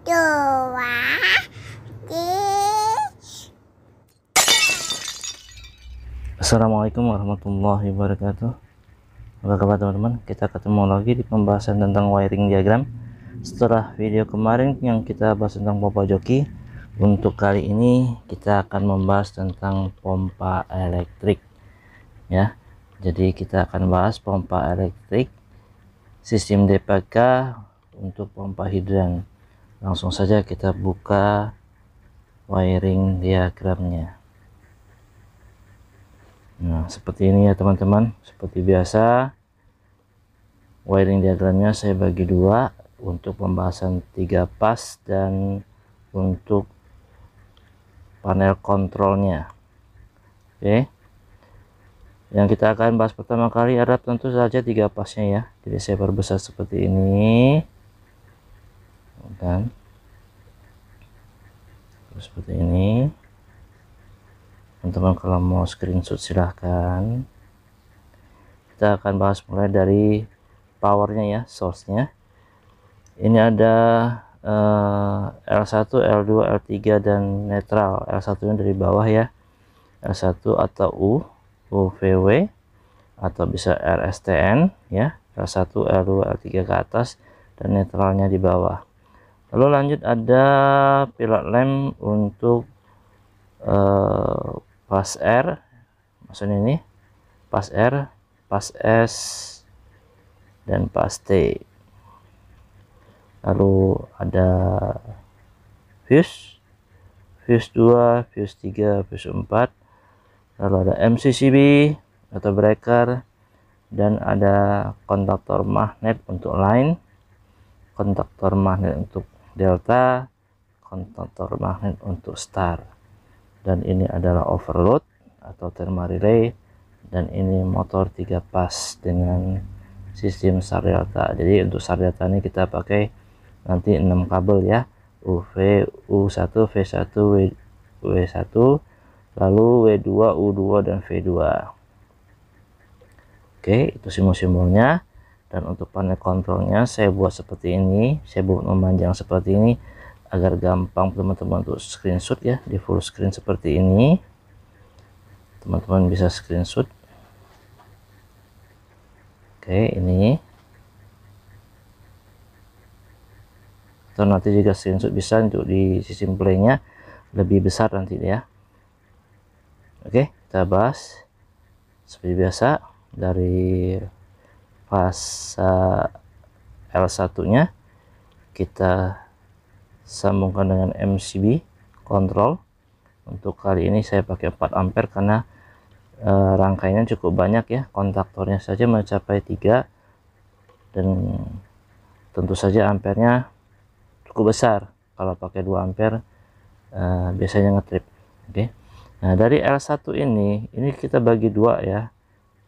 dua, Assalamualaikum warahmatullahi wabarakatuh. Apa kabar teman-teman? Kita ketemu lagi di pembahasan tentang wiring diagram. Setelah video kemarin yang kita bahas tentang pompa joki, untuk kali ini kita akan membahas tentang pompa elektrik ya. Jadi kita akan bahas pompa elektrik, sistem DPK untuk pompa hidran. Langsung saja kita buka wiring diagramnya. Nah, seperti ini ya teman-teman. Seperti biasa, wiring diagramnya saya bagi dua untuk pembahasan 3 pas dan untuk panel kontrolnya. Oke, yang kita akan bahas pertama kali adalah tentu saja 3 pasnya ya. Jadi saya perbesar seperti ini kan, terus seperti ini. Teman-teman kalau mau screenshot silahkan. Kita akan bahas mulai dari powernya ya, source-nya. Ini ada L1, L2, L3 dan netral. L1 nya dari bawah ya, L1 atau UVW atau bisa RSTN ya, L1, L2, L3 ke atas dan netralnya di bawah. Lalu lanjut ada pilot lamp untuk pas R, maksudnya ini pas R, pas S dan pas T. Lalu ada fuse 2, fuse 3, fuse 4. Lalu ada MCCB atau breaker, dan ada kontaktor magnet untuk line, kontaktor magnet untuk delta, kontaktor magnet untuk star. Dan ini adalah overload atau thermal relay, dan ini motor 3 pas dengan sistem star delta. Jadi untuk star delta ini kita pakai nanti 6 kabel ya, UV, U1, V1, W1, lalu W2, U2 dan V2. Oke, itu simbol-simbolnya. Dan untuk panel kontrolnya saya buat seperti ini, saya buat memanjang seperti ini agar gampang teman-teman untuk screenshot ya, di full screen seperti ini. Teman-teman bisa screenshot. Oke, ini. Atau nanti juga screenshot bisa untuk di sistem playnya lebih besar nanti ya. Oke, kita bahas seperti biasa dari fase L1 nya kita sambungkan dengan MCB kontrol. Untuk kali ini saya pakai 4 ampere karena rangkaiannya cukup banyak ya, kontaktornya saja mencapai 3 dan tentu saja ampernya cukup besar. Kalau pakai 2 ampere biasanya ngetrip. Oke. Nah, dari L1 ini kita bagi 2 ya,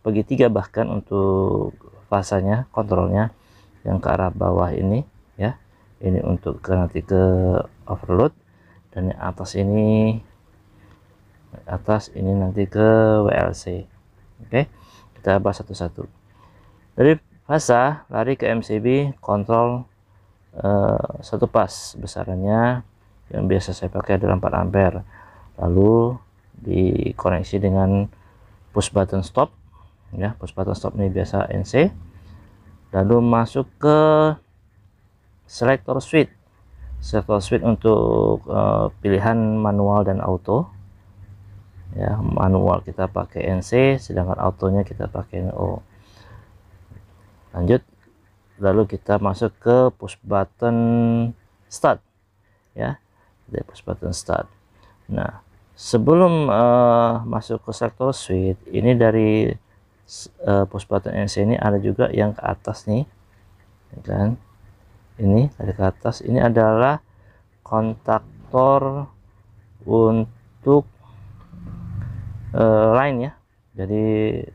bagi 3 bahkan untuk fasanya kontrolnya. Yang ke arah bawah ini ya, ini untuk nanti ke overload, dan yang atas ini nanti ke WLC. Oke, kita bahas satu-satu. Dari fasa lari ke MCB kontrol 1 pas, besarannya yang biasa saya pakai adalah 4 ampere. Lalu dikoneksi dengan push button stop ya, push button stop ini biasa NC. Lalu masuk ke selector switch untuk pilihan manual dan auto ya. Manual kita pakai NC, sedangkan autonya kita pakai NO. Lanjut, lalu kita masuk ke push button start ya, dari push button start. Nah, sebelum masuk ke selector switch ini, dari push button NC ini ada juga yang ke atas nih kan. Ini dari ke atas ini adalah kontaktor untuk line ya. Jadi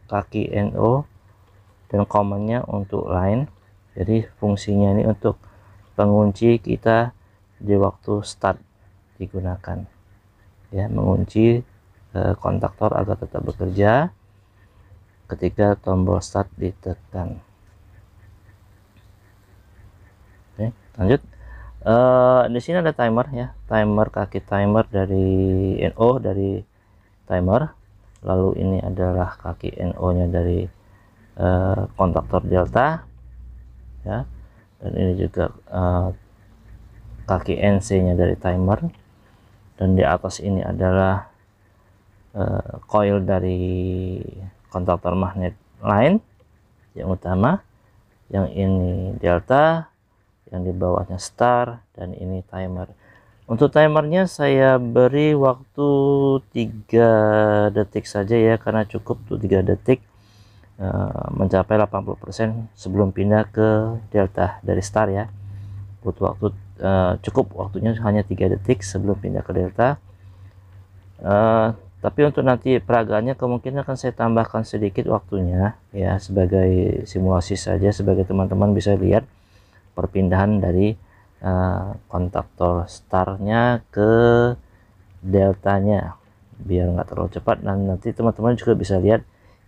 kaki NO dan commandnya untuk line. Jadi fungsinya ini untuk pengunci kita di waktu start digunakan ya, mengunci kontaktor agar tetap bekerja ketika tombol start ditekan. Oke, lanjut. Di sini ada timer ya, kaki timer dari NO dari timer. Lalu ini adalah kaki NO nya dari kontaktor delta ya, dan ini juga kaki NC nya dari timer, dan di atas ini adalah coil dari kontaktor magnet lain yang utama, yang ini delta, yang di bawahnya star, dan ini timer. Untuk timernya saya beri waktu 3 detik saja ya, karena cukup tuh 3 detik mencapai 80% sebelum pindah ke delta dari star ya. Butuh waktu cukup waktunya hanya 3 detik sebelum pindah ke delta. Tapi untuk nanti peragaannya kemungkinan akan saya tambahkan sedikit waktunya ya, sebagai simulasi saja, sebagai teman-teman bisa lihat perpindahan dari kontaktor starnya ke deltanya biar nggak terlalu cepat. Dan nanti teman-teman juga bisa lihat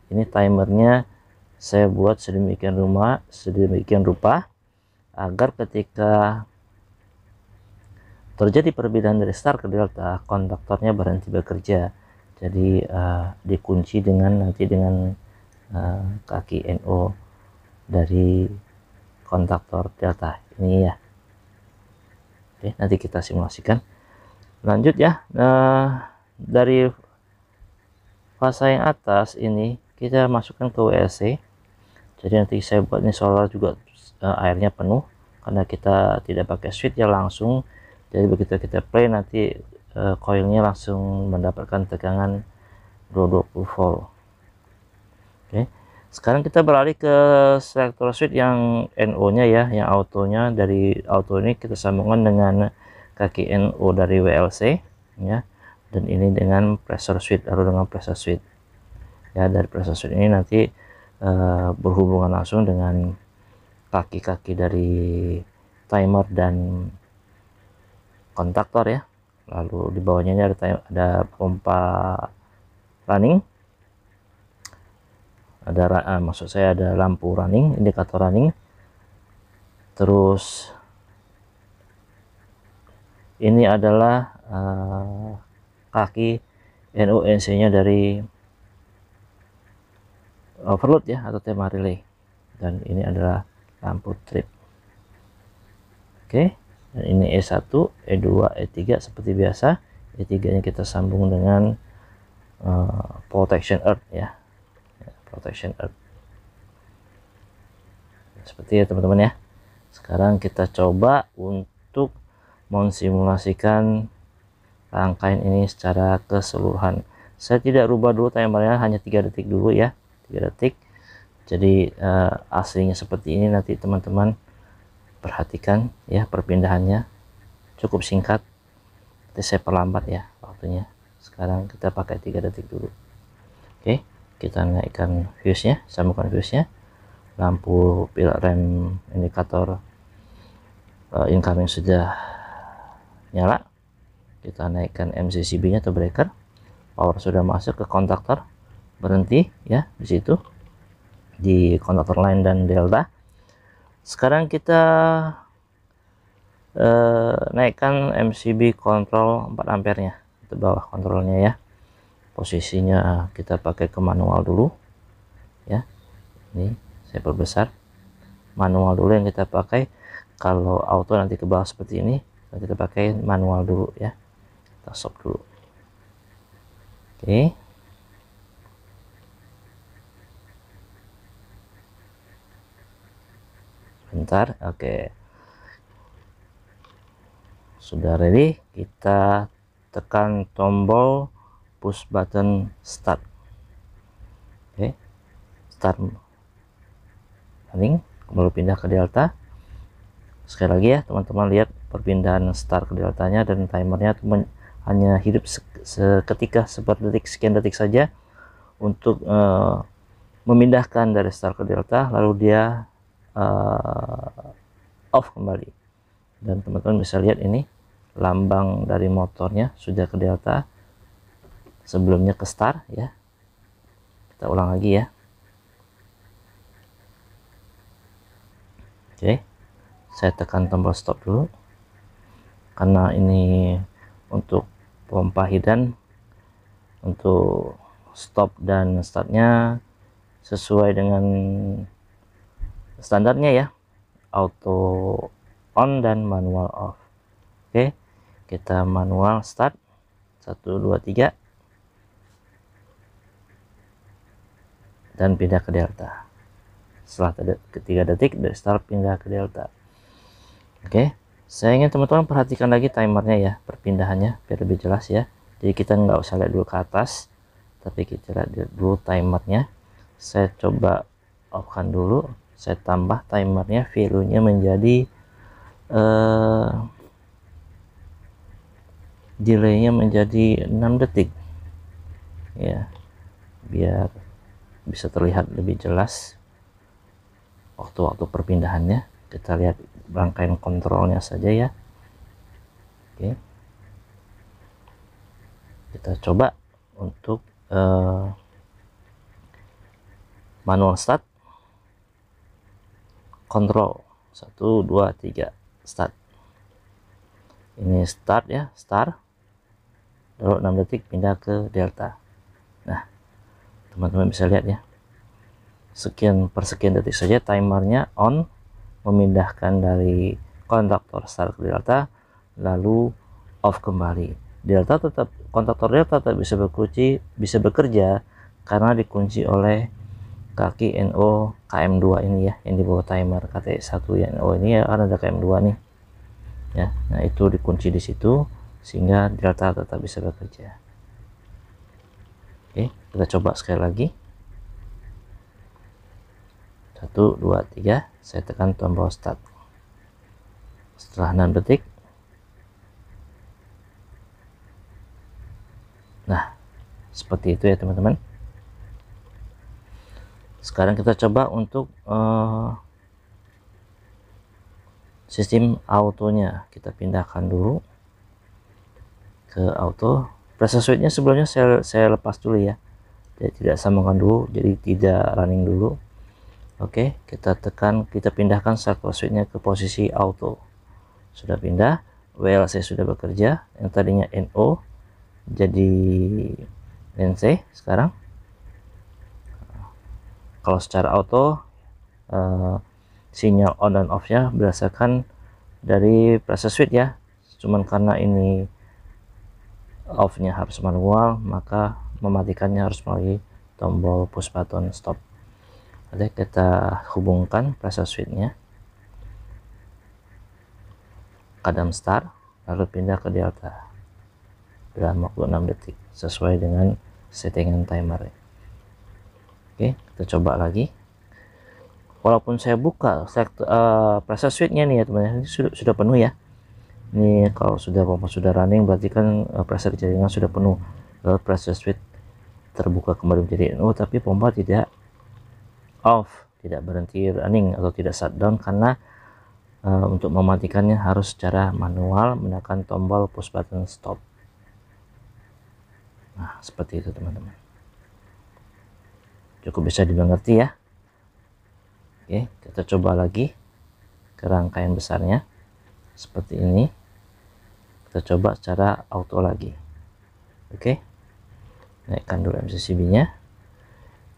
ini timernya saya buat sedemikian rupa agar ketika terjadi perbedaan dari star ke delta, kontaktornya berhenti bekerja. Jadi dikunci dengan kaki NO dari kontaktor delta ini ya. Oke, nanti kita simulasikan. Lanjut ya. Dari fase yang atas ini kita masukkan ke WLC. Jadi nanti saya buat ini solar juga airnya penuh, karena kita tidak pakai switch ya langsung. Jadi begitu kita play nanti coilnya langsung mendapatkan tegangan 220 volt. Oke, sekarang kita beralih ke selektor switch yang NO nya ya, yang autonya. Dari auto ini kita sambungkan dengan kaki NO dari WLC ya, dan ini dengan pressure switch, lalu dengan pressure switch ya. Dari pressure switch ini nanti berhubungan langsung dengan kaki-kaki dari timer dan kontaktor ya. Lalu di bawahnya ini ada pompa running, maksud saya ada lampu running, indikator running. Terus ini adalah kaki NONC nya dari overload ya, atau tema relay, dan ini adalah lampu trip. Oke, dan ini E1, E2, E3 seperti biasa. E3 nya kita sambung dengan protection earth ya, protection earth seperti ya teman-teman ya. Sekarang kita coba untuk mensimulasikan rangkaian ini secara keseluruhan. Saya tidak rubah dulu timernya, hanya 3 detik dulu ya, 3 detik. Jadi aslinya seperti ini, nanti teman-teman perhatikan ya perpindahannya cukup singkat. Nanti saya perlambat ya waktunya. Sekarang kita pakai 3 detik dulu. Oke, kita naikkan fuse-nya, sambungkan fuse-nya. Lampu pilot rem indikator incoming sudah nyala. Kita naikkan MCCB nya atau breaker. Power sudah masuk ke kontaktor, berhenti ya di situ di kontaktor line dan delta. Sekarang kita naikkan MCB kontrol 4 ampere nya ke bawah kontrolnya ya. Posisinya kita pakai ke manual dulu ya. Ini saya perbesar, manual dulu yang kita pakai. Kalau auto nanti ke bawah seperti ini, kita pakai manual dulu ya. Kita stop dulu. Oke, bentar. Oke, sudah ready. Kita tekan tombol push button start. Oke, start running, baru pindah ke delta. Sekali lagi ya teman-teman, lihat perpindahan start ke deltanya, dan timernya hanya hidup seketika, sekian detik saja untuk memindahkan dari start ke delta, lalu dia off kembali. Dan teman-teman bisa lihat ini lambang dari motornya sudah ke delta, sebelumnya ke start ya. Kita ulang lagi ya. Oke, saya tekan tombol stop dulu. karena ini untuk pompa hidran, untuk stop dan startnya sesuai dengan standarnya ya, auto on dan manual off. Oke, kita manual start 1 2 3 dan pindah ke delta. Setelah 3 detik dari start pindah ke delta. Oke, saya ingin teman-teman perhatikan lagi timernya ya, perpindahannya biar lebih jelas ya. Jadi kita nggak usah lihat dulu ke atas, tapi kita lihat dulu timernya. Saya coba off-kan dulu, saya tambah timernya, value-nya menjadi delay-nya menjadi 6 detik ya, biar bisa terlihat lebih jelas waktu-waktu perpindahannya. Kita lihat rangkaian kontrolnya saja ya. Oke, kita coba untuk manual start, kontrol 1 2 3 start. Ini start ya, start, lalu 6 detik pindah ke delta. Nah, teman-teman bisa lihat ya, sekian per sekian detik saja timernya on, memindahkan dari kontaktor start ke delta, lalu off kembali. Delta tetap, kontaktor delta tetap bisa bekerja karena dikunci oleh kaki NO KM2 ini ya, yang di bawah timer KT1 ya. Oh ini ya, kan ada KM2 nih ya. Nah itu dikunci di situ sehingga delta tetap bisa bekerja. Oke, kita coba sekali lagi. 1 2 3, saya tekan tombol start. Setelah 6 detik, nah seperti itu ya teman-teman. Sekarang kita coba untuk sistem autonya, kita pindahkan dulu ke auto. Pressure switch-nya sebelumnya saya lepas dulu ya, jadi tidak sambungkan dulu, jadi tidak running dulu. Oke, kita tekan, kita pindahkan circle switch-nya ke posisi auto. Sudah pindah, WLC sudah bekerja, yang tadinya NO jadi NC sekarang. Kalau secara auto sinyal on dan off nya berdasarkan dari pressure switch ya, cuman karena ini off nya harus manual, maka mematikannya harus melalui tombol push button stop. Oke, kita hubungkan pressure switch nya, kadam start, lalu pindah ke delta dalam waktu 6 detik sesuai dengan settingan timer. Oke, kita coba lagi. Walaupun saya buka pressure switch-nya nih ya teman-teman, ini sudah penuh ya. Ini kalau sudah pompa sudah running berarti kan pressure jaringan sudah penuh. Lalu pressure switch terbuka kembali menjadi NO, tapi pompa tidak off, tidak berhenti running atau tidak shutdown karena untuk mematikannya harus secara manual menekan tombol push button stop. Nah, seperti itu teman-teman. Cukup bisa dimengerti ya. Oke, kita coba lagi ke rangkaian besarnya seperti ini. Kita coba secara auto lagi. Oke, naikkan dulu MCCB nya,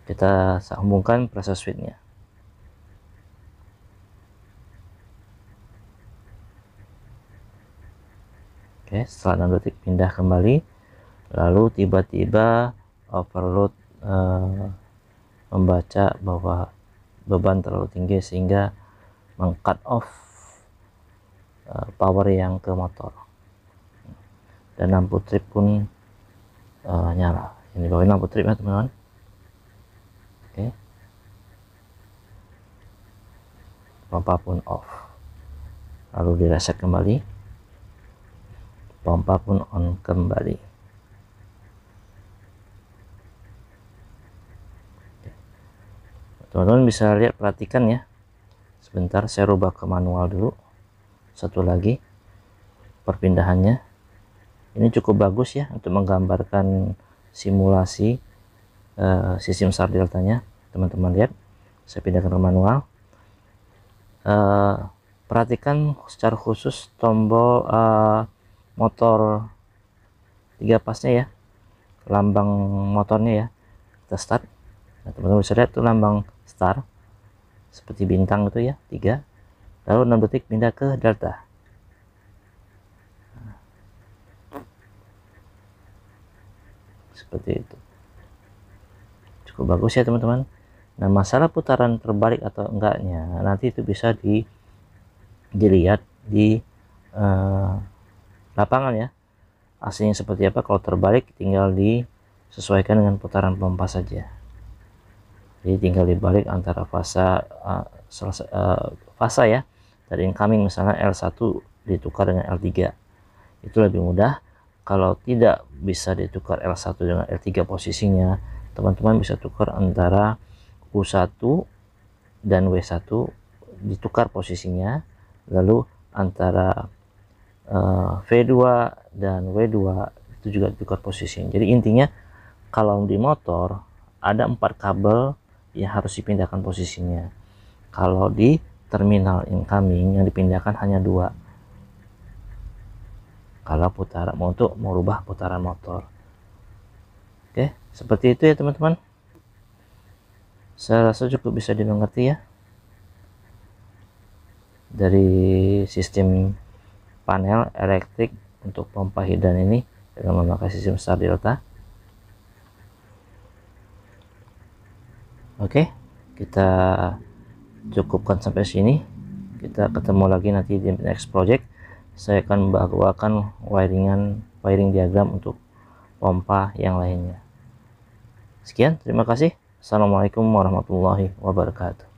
kita sambungkan pressure switch nya. Oke, setelah 6 detik pindah kembali, lalu tiba-tiba overload membaca bahwa beban terlalu tinggi sehingga meng-cut off power yang ke motor, dan lampu trip pun nyala. Ini bawain lampu trip ya teman-teman. Oke, pompa pun off, lalu di reset kembali, pompa pun on kembali. Teman-teman bisa lihat, perhatikan ya. Sebentar saya rubah ke manual dulu. Satu lagi perpindahannya. Ini cukup bagus ya untuk menggambarkan simulasi sistem start deltanya. Teman-teman lihat, saya pindahkan ke manual. perhatikan secara khusus tombol motor 3 pasnya ya, lambang motornya ya. Kita start. Nah, teman-teman bisa lihat tuh lambang start seperti bintang gitu ya, 3, lalu 6 detik pindah ke delta. Seperti itu, cukup bagus ya teman-teman. Nah, masalah putaran terbalik atau enggaknya nanti itu bisa dilihat di lapangan ya, aslinya seperti apa. Kalau terbalik tinggal disesuaikan dengan putaran pompa saja. Jadi tinggal dibalik antara fasa ya, dari incoming misalnya L1 ditukar dengan L3, itu lebih mudah. Kalau tidak bisa ditukar L1 dengan L3 posisinya, teman-teman bisa tukar antara U1 dan W1 ditukar posisinya, lalu antara V2 dan W2 itu juga ditukar posisinya. Jadi intinya kalau di motor ada 4 kabel yang harus dipindahkan posisinya. Kalau di terminal incoming yang dipindahkan hanya 2. Kalau putaran untuk merubah putaran motor. Oke, seperti itu ya teman-teman. Saya rasa cukup bisa dimengerti ya dari sistem panel elektrik untuk pompa hidran ini dengan memakai sistem star delta. Oke, kita cukupkan sampai sini. Kita ketemu lagi nanti di next project. Saya akan membawakan wiring diagram untuk pompa yang lainnya. Sekian, terima kasih. Assalamualaikum warahmatullahi wabarakatuh.